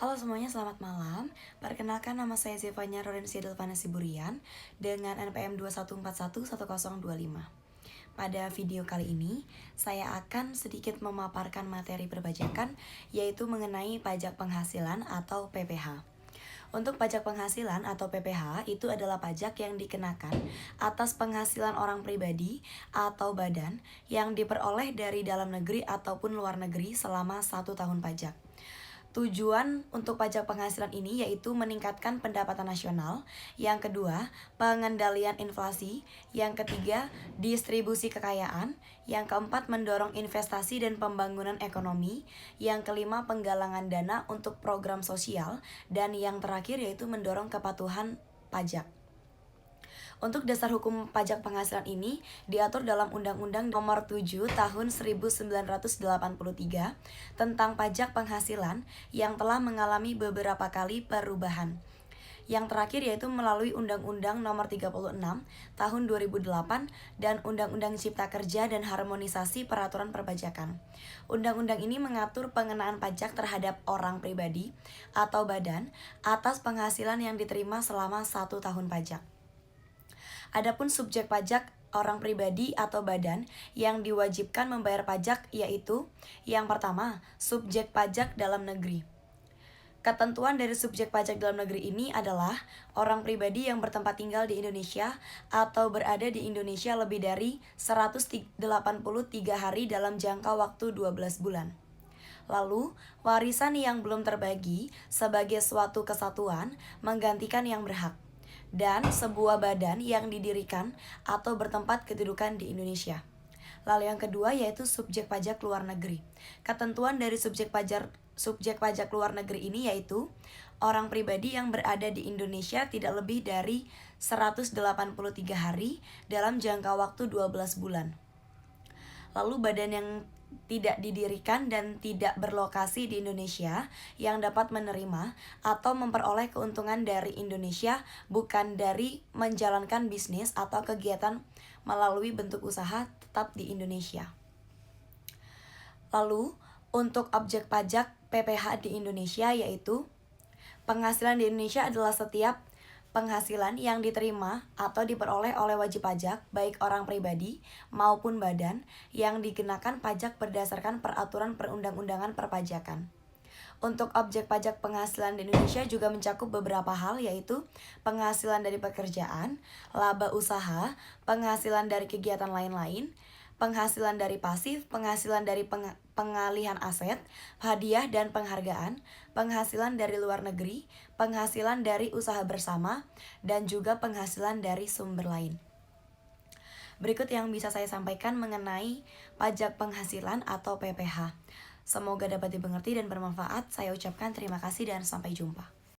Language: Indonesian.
Halo semuanya, selamat malam. Perkenalkan, nama saya Zevanya Rodensia Delvana Siburian dengan NPM 21411025. Pada video kali ini, saya akan sedikit memaparkan materi perpajakan, yaitu mengenai pajak penghasilan atau PPh. Untuk pajak penghasilan atau PPh itu adalah pajak yang dikenakan atas penghasilan orang pribadi atau badan yang diperoleh dari dalam negeri ataupun luar negeri selama 1 tahun pajak. Tujuan untuk pajak penghasilan ini yaitu meningkatkan pendapatan nasional, yang kedua, pengendalian inflasi, yang ketiga, distribusi kekayaan, yang keempat, mendorong investasi dan pembangunan ekonomi, yang kelima, penggalangan dana untuk program sosial, dan yang terakhir yaitu mendorong kepatuhan pajak. Untuk dasar hukum pajak penghasilan ini diatur dalam Undang-Undang Nomor 7 Tahun 1983 tentang pajak penghasilan yang telah mengalami beberapa kali perubahan. Yang terakhir yaitu melalui Undang-Undang Nomor 36 Tahun 2008 dan Undang-Undang Cipta Kerja dan Harmonisasi Peraturan Perpajakan. Undang-undang ini mengatur pengenaan pajak terhadap orang pribadi atau badan atas penghasilan yang diterima selama 1 tahun pajak. Adapun subjek pajak orang pribadi atau badan yang diwajibkan membayar pajak yaitu yang pertama, subjek pajak dalam negeri. Ketentuan dari subjek pajak dalam negeri ini adalah orang pribadi yang bertempat tinggal di Indonesia atau berada di Indonesia lebih dari 183 hari dalam jangka waktu 12 bulan. Lalu, warisan yang belum terbagi sebagai suatu kesatuan menggantikan yang berhak, dan sebuah badan yang didirikan atau bertempat kedudukan di Indonesia. Lalu yang kedua yaitu subjek pajak luar negeri. Ketentuan dari subjek pajak luar negeri ini yaitu orang pribadi yang berada di Indonesia tidak lebih dari 183 hari dalam jangka waktu 12 bulan. Lalu badan yang tidak didirikan dan tidak berlokasi di Indonesia yang dapat menerima atau memperoleh keuntungan dari Indonesia bukan dari menjalankan bisnis atau kegiatan melalui bentuk usaha tetap di Indonesia. Lalu, untuk objek pajak PPh di Indonesia yaitu penghasilan di Indonesia adalah setiap penghasilan yang diterima atau diperoleh oleh wajib pajak, baik orang pribadi maupun badan, yang dikenakan pajak berdasarkan peraturan perundang-undangan perpajakan. Untuk objek pajak penghasilan di Indonesia juga mencakup beberapa hal yaitu penghasilan dari pekerjaan, laba usaha, penghasilan dari kegiatan lain-lain, penghasilan dari pasif, penghasilan dari pengalihan aset, hadiah dan penghargaan, penghasilan dari luar negeri, penghasilan dari usaha bersama, dan juga penghasilan dari sumber lain. Berikut yang bisa saya sampaikan mengenai pajak penghasilan atau PPh. Semoga dapat dimengerti dan bermanfaat. Saya ucapkan terima kasih dan sampai jumpa.